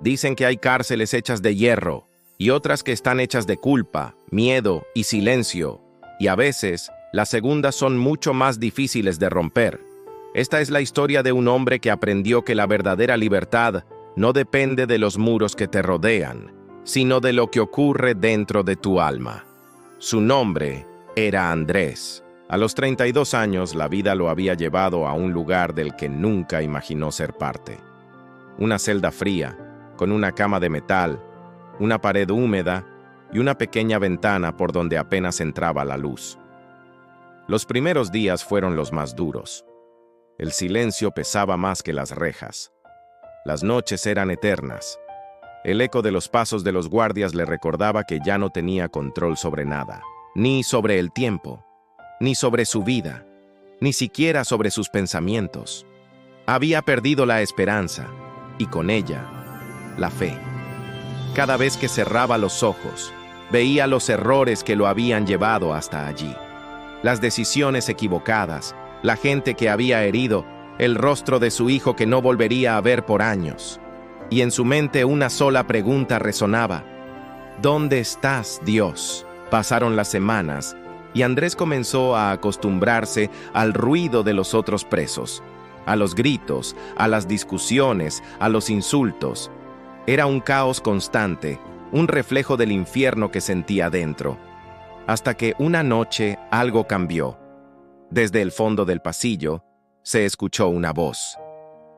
Dicen que hay cárceles hechas de hierro y otras que están hechas de culpa, miedo y silencio, y a veces las segundas son mucho más difíciles de romper. Esta es la historia de un hombre que aprendió que la verdadera libertad no depende de los muros que te rodean, sino de lo que ocurre dentro de tu alma. Su nombre era Andrés. A los 32 años, la vida lo había llevado a un lugar del que nunca imaginó ser parte. Una celda fría, con una cama de metal, una pared húmeda y una pequeña ventana por donde apenas entraba la luz. Los primeros días fueron los más duros. El silencio pesaba más que las rejas. Las noches eran eternas. El eco de los pasos de los guardias le recordaba que ya no tenía control sobre nada, ni sobre el tiempo, ni sobre su vida, ni siquiera sobre sus pensamientos. Había perdido la esperanza, y con ella, la fe. Cada vez que cerraba los ojos, veía los errores que lo habían llevado hasta allí. Las decisiones equivocadas, la gente que había herido, el rostro de su hijo que no volvería a ver por años. Y en su mente una sola pregunta resonaba: ¿dónde estás, Dios? Pasaron las semanas, y Andrés comenzó a acostumbrarse al ruido de los otros presos, a los gritos, a las discusiones, a los insultos. Era un caos constante, un reflejo del infierno que sentía dentro. Hasta que una noche algo cambió. Desde el fondo del pasillo se escuchó una voz.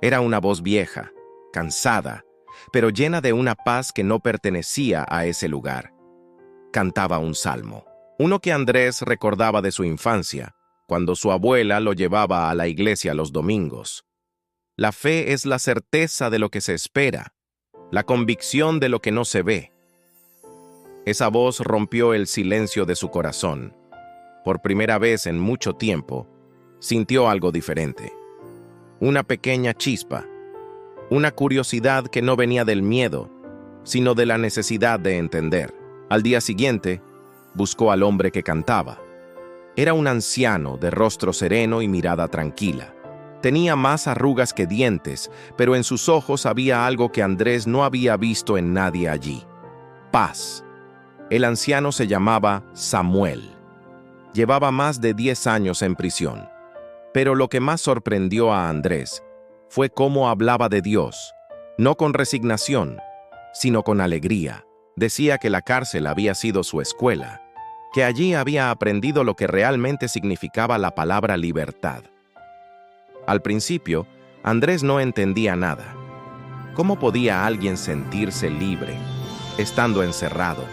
Era una voz vieja, cansada, pero llena de una paz que no pertenecía a ese lugar. Cantaba un salmo, uno que Andrés recordaba de su infancia, cuando su abuela lo llevaba a la iglesia los domingos. La fe es la certeza de lo que se espera, la convicción de lo que no se ve. Esa voz rompió el silencio de su corazón. Por primera vez en mucho tiempo, sintió algo diferente. Una pequeña chispa, una curiosidad que no venía del miedo, sino de la necesidad de entender. Al día siguiente, buscó al hombre que cantaba. Era un anciano de rostro sereno y mirada tranquila. Tenía más arrugas que dientes, pero en sus ojos había algo que Andrés no había visto en nadie allí: paz. El anciano se llamaba Samuel. Llevaba más de 10 años en prisión. Pero lo que más sorprendió a Andrés fue cómo hablaba de Dios, no con resignación, sino con alegría. Decía que la cárcel había sido su escuela, que allí había aprendido lo que realmente significaba la palabra libertad. Al principio, Andrés no entendía nada. ¿Cómo podía alguien sentirse libre, estando encerrado?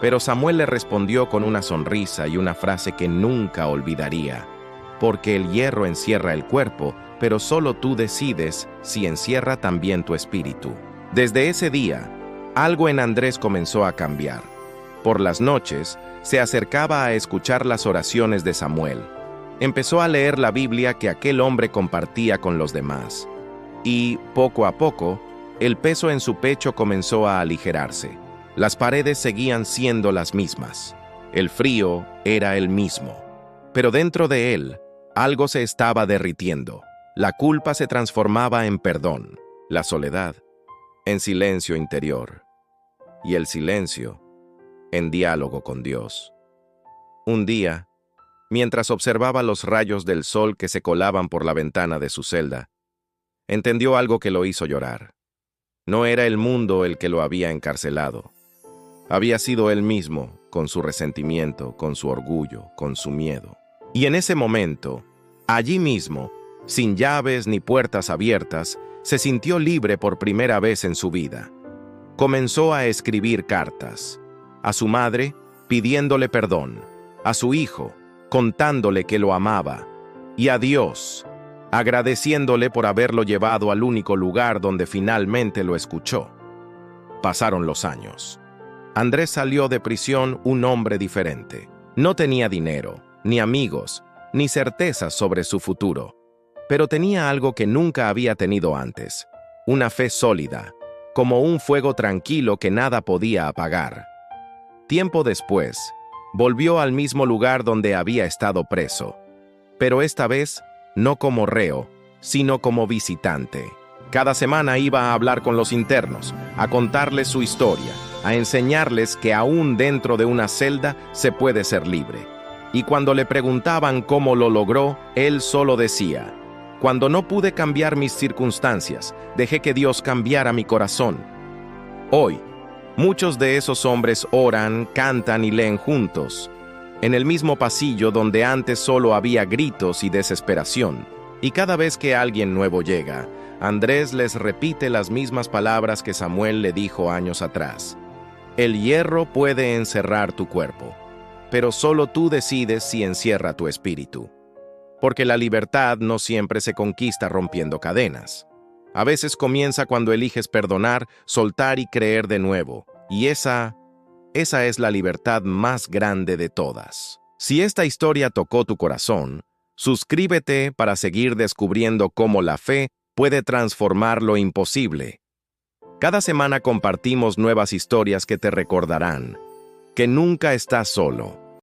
Pero Samuel le respondió con una sonrisa y una frase que nunca olvidaría: porque el hierro encierra el cuerpo, pero solo tú decides si encierra también tu espíritu. Desde ese día, algo en Andrés comenzó a cambiar. Por las noches, se acercaba a escuchar las oraciones de Samuel. Empezó a leer la Biblia que aquel hombre compartía con los demás. Y, poco a poco, el peso en su pecho comenzó a aligerarse. Las paredes seguían siendo las mismas. El frío era el mismo. Pero dentro de él, algo se estaba derritiendo. La culpa se transformaba en perdón, la soledad en silencio interior, y el silencio en diálogo con Dios. Un día, mientras observaba los rayos del sol que se colaban por la ventana de su celda, entendió algo que lo hizo llorar. No era el mundo el que lo había encarcelado. Había sido él mismo, con su resentimiento, con su orgullo, con su miedo. Y en ese momento, allí mismo, sin llaves ni puertas abiertas, se sintió libre por primera vez en su vida. Comenzó a escribir cartas. A su madre, pidiéndole perdón. A su hijo, contándole que lo amaba. Y a Dios, agradeciéndole por haberlo llevado al único lugar donde finalmente lo escuchó. Pasaron los años. Andrés salió de prisión un hombre diferente. No tenía dinero, ni amigos, ni certezas sobre su futuro. Pero tenía algo que nunca había tenido antes: una fe sólida, como un fuego tranquilo que nada podía apagar. Tiempo después, volvió al mismo lugar donde había estado preso, pero esta vez no como reo, sino como visitante. Cada semana iba a hablar con los internos, a contarles su historia, a enseñarles que aún dentro de una celda se puede ser libre. Y cuando le preguntaban cómo lo logró, él solo decía: cuando no pude cambiar mis circunstancias, dejé que Dios cambiara mi corazón. Hoy, muchos de esos hombres oran, cantan y leen juntos, en el mismo pasillo donde antes solo había gritos y desesperación. Y cada vez que alguien nuevo llega, Andrés les repite las mismas palabras que Samuel le dijo años atrás: el hierro puede encerrar tu cuerpo, pero solo tú decides si encierra tu espíritu. Porque la libertad no siempre se conquista rompiendo cadenas. A veces comienza cuando eliges perdonar, soltar y creer de nuevo. Y esa es la libertad más grande de todas. Si esta historia tocó tu corazón, suscríbete para seguir descubriendo cómo la fe puede transformar lo imposible. Cada semana compartimos nuevas historias que te recordarán que nunca estás solo.